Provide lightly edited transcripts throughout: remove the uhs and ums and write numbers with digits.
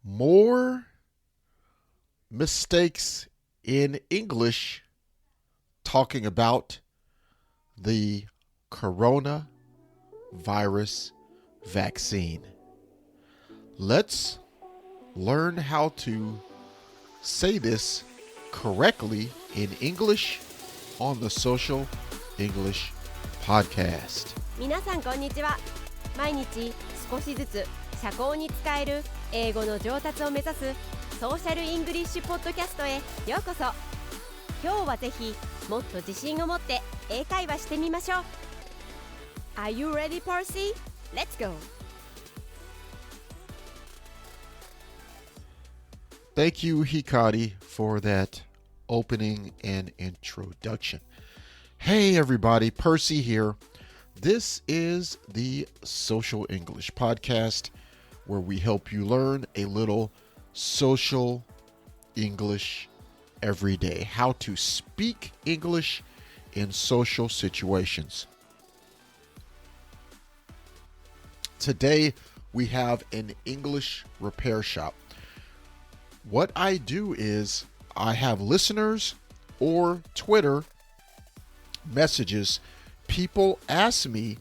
more mistakes in English talking about the coronavirus vaccine. Let's learn how to say this correctly in English on the Social English Podcast. 皆さんこんにちは。毎日少しずつ社交に使える英語の上達を目指すソーシャルイングリッシュポッドキャストへようこそ。今日はぜひもっと自信を持って英会話してみましょう。 Are you ready, Percy? Let's go! Thank you, Hikari, for that opening and introduction. Hey, everybody, Percy here. This is the Social English Podcast, where we help you learn a little social English every day, how to speak English in social situations. Today, we have an English repair shop. What I do is I have listeners or Twitter messages. People ask me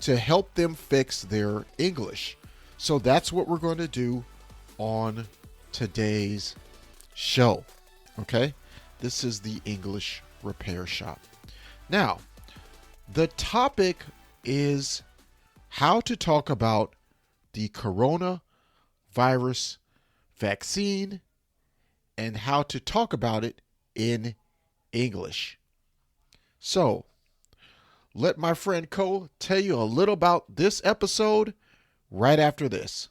to help them fix their English. So that's what we're going to do on today's show. Okay? This is the English Repair Shop. Now, the topic is how to talk about the coronavirus vaccine and how to talk about it in English. So, let my friend Cole tell you a little about this episode right after this.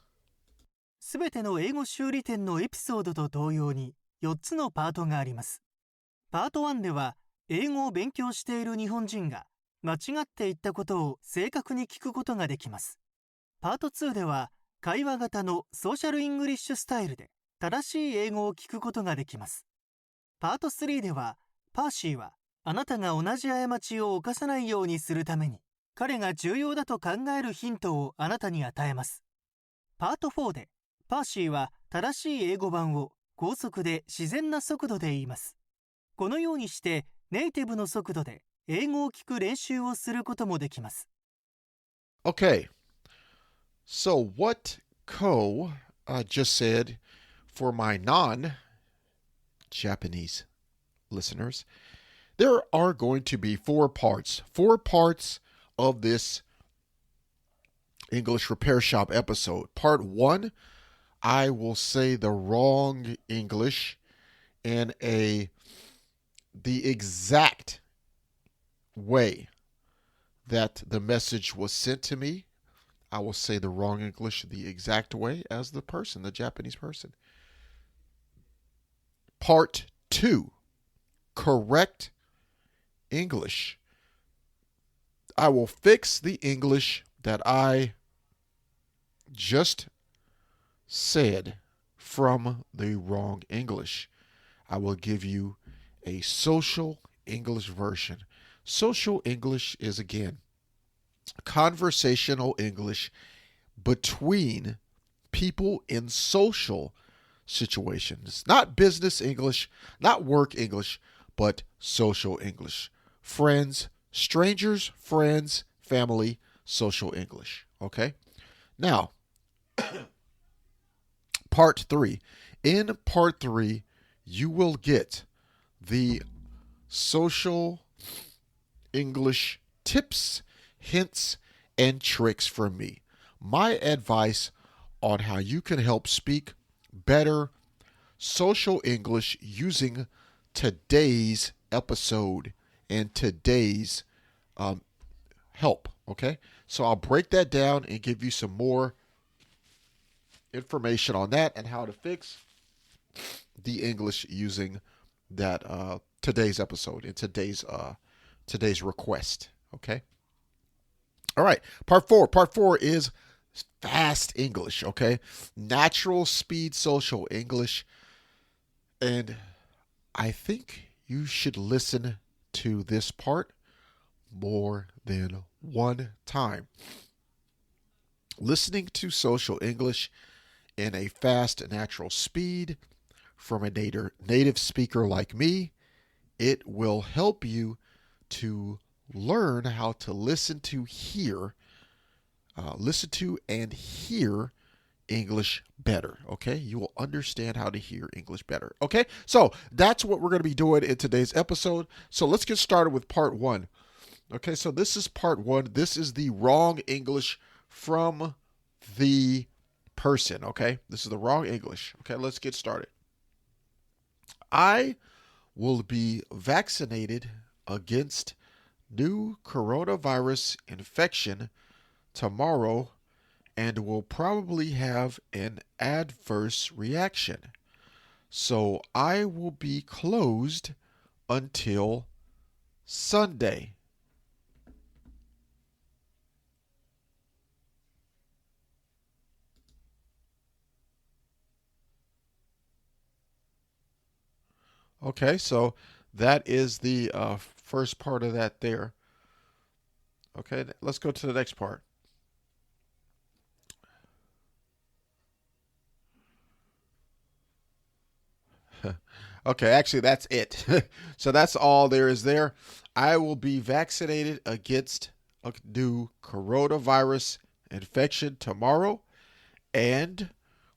すべての英語修理店のエピソードと同様に4つのパートがあります。パート1では英語を勉強している日本人が間違って言ったことを正確に聞くことができます。パート2では会話型のソーシャルイングリッシュスタイルで正しい英語を聞くことができます。パート3ではパーシーはあなたが同じ過ちを犯さないようにするために彼が重要だと考えるヒントをあなたに与えます。パート4でパーシーは正しい英語版を高速で自然な速度で言います。このようにしてネイティブの速度で英語を聞く練習をすることもできます。Okay, so what Ko just said for my non-Japanese listeners, there are going to be four parts of this English Repair Shop episode. Part 1, I will say the wrong English in the exact way that the message was sent to me. I will say the wrong English the exact way as the Japanese person. Part 2, correct English. I will fix the English that I just said from the wrong English. I will give you a social English version. Social English is, again, conversational English between people in social situations. Not business English, not work English, but social English. Friends, strangers, friends, family, social English. Okay? Now, part 3. In part 3, you will get the social English tips, hints, and tricks from me. My advice on how you can help speak better social English using today's episode and today's help. Okay? So I'll break that down and give you some more information on that and how to fix the English using that today's episode and today's request. Okay? All right. Part 4. Part 4 is fast English. Okay? Natural speed social English. And I think you should listen to this part more than one time. Listening to social English in a fast, natural speed from a native speaker like me. It will help you to learn how to listen to and hear English better. Okay, you will understand how to hear English better. Okay, so that's what we're going to be doing in today's episode. So let's get started with part one. Okay, so this is part one. This is the wrong English from the person. Okay, this is the wrong English. Okay, let's get started. I will be vaccinated against new coronavirus infection tomorrow and will probably have an adverse reaction. So I will be closed until Sunday. Okay, so that is the first part of that there. Okay, let's go to the next part. Okay, actually, that's it. So that's all there is there. I will be vaccinated against a new coronavirus infection tomorrow and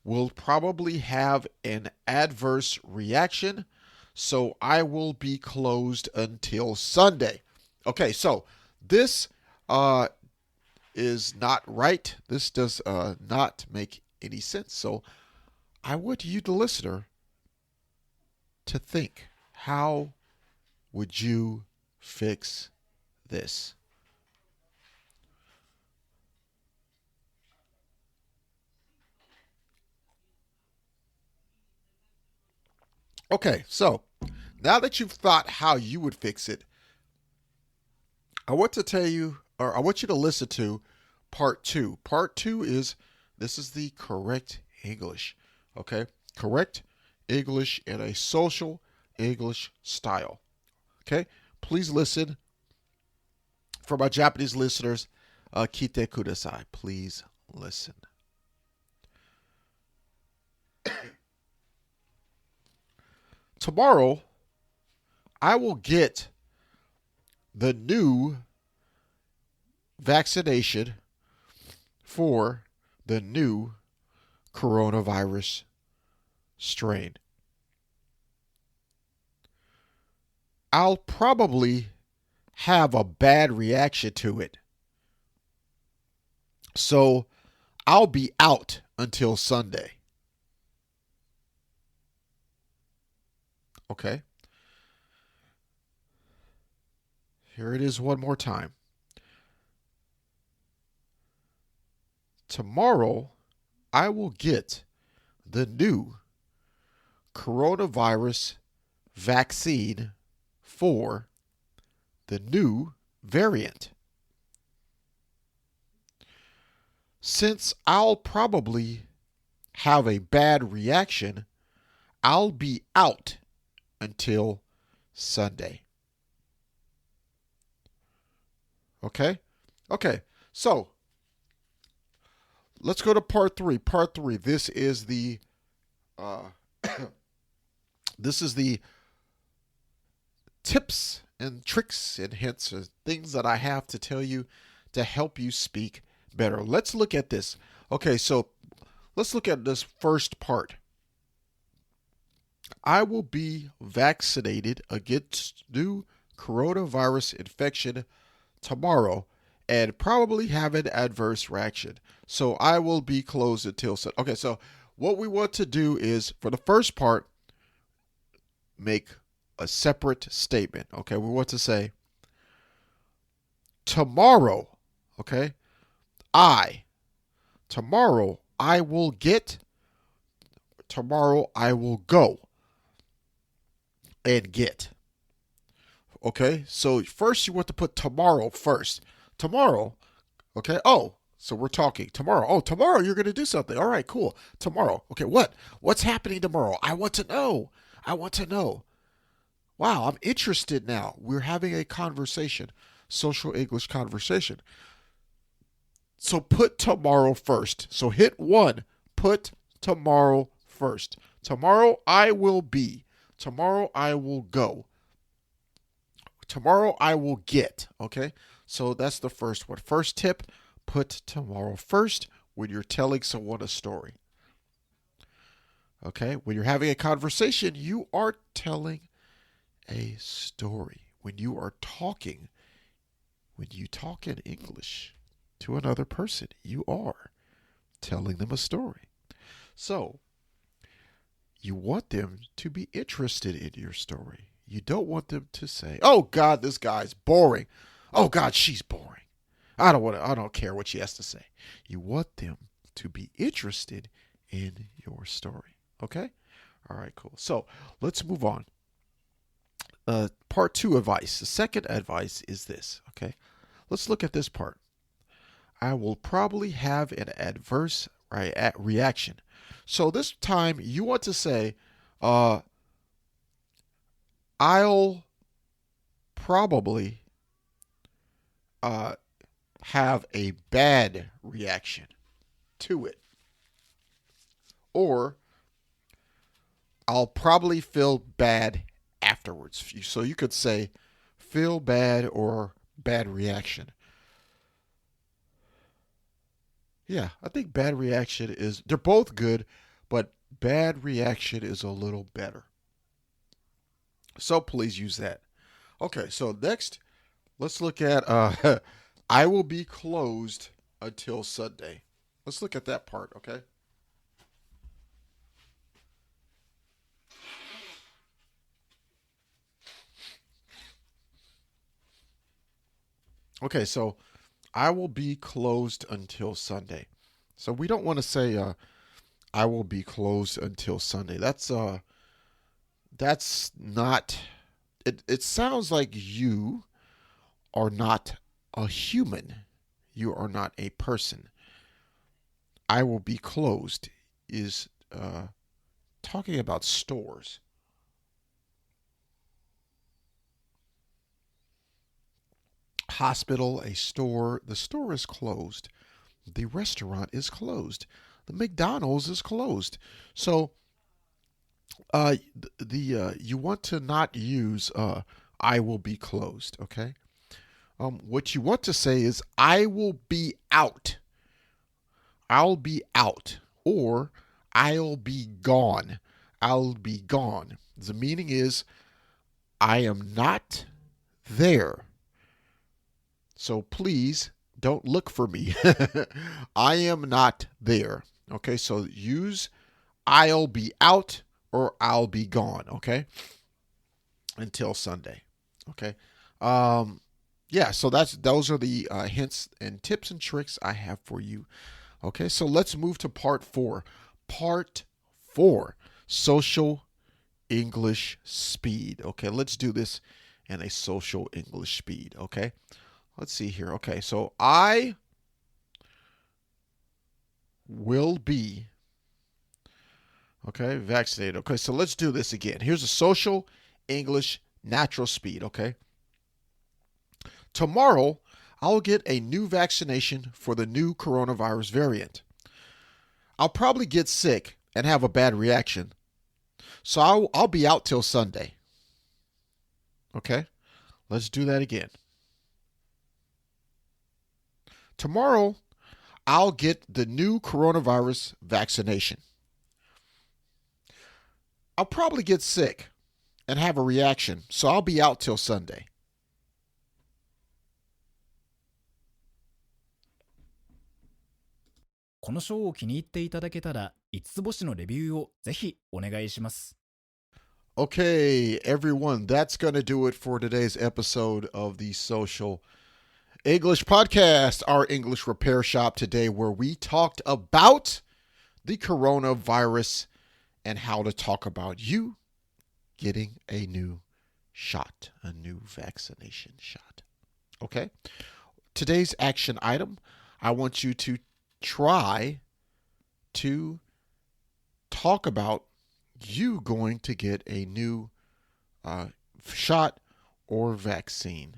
will probably have an adverse reaction. So I will be closed until Sunday. Okay, so this is not right. This does not make any sense. So I want you, the listener, to think, how would you fix this? Okay, so now that you've thought how you would fix it, I want to tell you, or I want you to listen to part two. Part two is, this is the correct English, okay? Correct English in a social English style, okay? Please listen. For my Japanese listeners, kite kudasai. Please listen. Tomorrow, I will get the new vaccination for the new coronavirus strain. I'll probably have a bad reaction to it. So I'll be out until Sunday. Okay. Here it is one more time. Tomorrow, I will get the new coronavirus vaccine for the new variant. Since I'll probably have a bad reaction, I'll be out until Sunday. Okay? Okay. So, let's go to part three. Part three. This is the this is the tips and tricks and hints and things that I have to tell you to help you speak better. Let's look at this. Okay, so let's look at this first part. I will be vaccinated against new coronavirus infection tomorrow and probably have an adverse reaction. So I will be closed until Sunday. Okay, so what we want to do is, for the first part, make a separate statement. Okay, we want to say, tomorrow, okay, tomorrow I will get, tomorrow I will go and get. Okay, so first you want to put tomorrow first. Tomorrow, okay, oh, so we're talking tomorrow. Oh, tomorrow you're going to do something. All right, cool. Tomorrow. Okay, what? What's happening tomorrow? I want to know. I want to know. Wow, I'm interested now. We're having a conversation, social English conversation. So put tomorrow first. So hit one, put tomorrow first. Tomorrow I will be. Tomorrow I will go. Tomorrow I will get. Okay? So that's the first one. First tip, put tomorrow first when you're telling someone a story. Okay? When you're having a conversation, you are telling a story. When you are talking, when you talk in English to another person, you are telling them a story. So, you want them to be interested in your story. You don't want them to say, "Oh God, this guy's boring. Oh God, she's boring. I don't care what she has to say." You want them to be interested in your story. Okay? All right, cool. So, let's move on. Part 2 advice. The second advice is this, okay? Let's look at this part. I will probably have an adverse reaction. So this time you want to say, I'll probably have a bad reaction to it. Or I'll probably feel bad afterwards. So you could say feel bad or bad reaction. Yeah, I think bad reaction they're both good, but bad reaction is a little better. So please use that. Okay, so next, let's look at I will be closed until Sunday. Let's look at that part, okay? Okay, so I will be closed until Sunday. So we don't want to say I will be closed until Sunday. That's not it sounds like you are not a human. You are not a person. I will be closed is talking about stores. Hospital, a store, the store is closed. The restaurant is closed. The McDonald's is closed. So you want to not use I will be closed, okay? What you want to say is I will be out. I'll be out, or I'll be gone. I'll be gone. The meaning is I am not there. So please don't look for me. I am not there. Okay, so use I'll be out or I'll be gone. Until Sunday. Okay. Yeah, so those are the hints and tips and tricks I have for you. Okay, so let's move to part 4. Part 4, social English speed. Okay, let's do this in a social English speed. Okay. Let's see here. Okay, so I will be, vaccinated. Okay, so let's do this again. Here's a social English natural speed, okay? Tomorrow, I'll get a new vaccination for the new coronavirus variant. I'll probably get sick and have a bad reaction, so I'll be out till Sunday. Okay, let's do that again. Tomorrow, I'll get the new coronavirus vaccination. I'll probably get sick and have a reaction, so I'll be out till Sunday. このショーを気に入っていただけたら5つ星のレビューをぜひお願いします。Okay, everyone, that's going to do it for today's episode of the Social English Podcast, our English repair shop today, where we talked about the coronavirus and how to talk about you getting a new shot, a new vaccination shot. Okay? Today's action item, I want you to try to talk about you going to get a new shot or vaccine.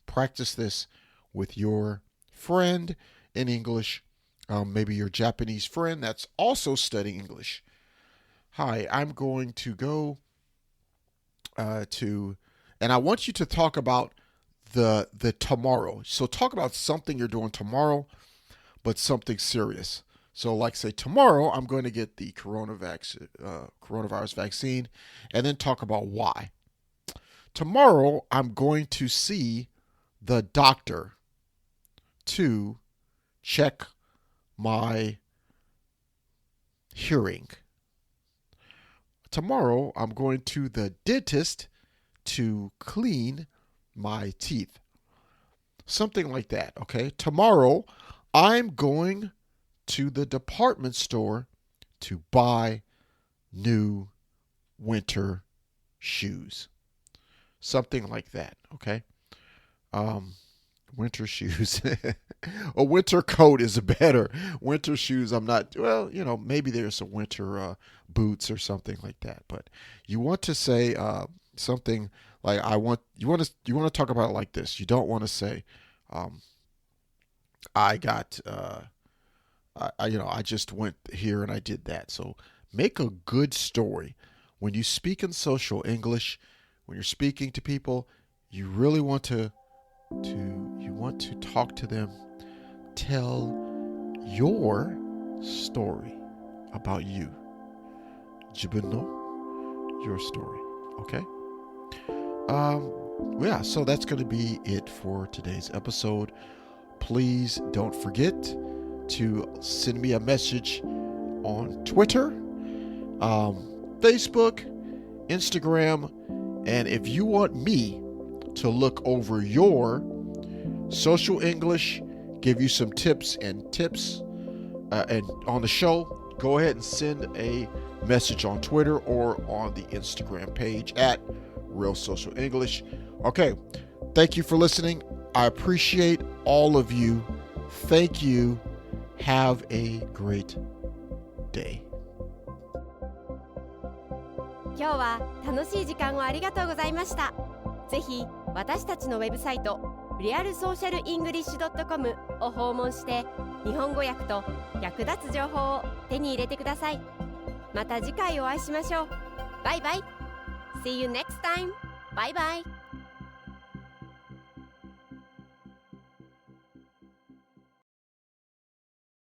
Practice this with your friend in English maybe your Japanese friend that's also studying English. Hi, I'm going to go and I want you to talk about the tomorrow. So talk about something you're doing tomorrow, but something serious. So like say tomorrow, I'm going to get the coronavirus vaccine, and then talk about why. Tomorrow, I'm going to see the doctor to check my hearing. Tomorrow, I'm going to the dentist to clean my teeth. Something like that, okay? Tomorrow, I'm going to the department store to buy new winter shoes. Something like that, okay? Winter shoes. A winter coat is better. Winter shoes, I'm not, well, maybe there's some winter boots or something like that. But you want to say something like you want to talk about it like this. You don't want to say, I just went here and I did that. So make a good story. When you speak in social English, when you're speaking to people, you really want to talk to them. Tell your story about you. 自分の your story. Okay? Yeah, so that's going to be it for today's episode. Please don't forget to send me a message on Twitter, Facebook, Instagram, and if you want me to look over your social English, give you some tips and on the show, go ahead and send a message on Twitter or on the Instagram page at Real Social English. Okay, thank you for listening. I appreciate all of you. Thank you. Have a great day. 今日は楽しい時間をありがとうございました。ぜひ私たちのウェブサイト realsocialenglish.com を訪問して日本語訳と役立つ情報を手に入れてください。また次回お会いしましょう。バイバイ。See you next time. Bye bye.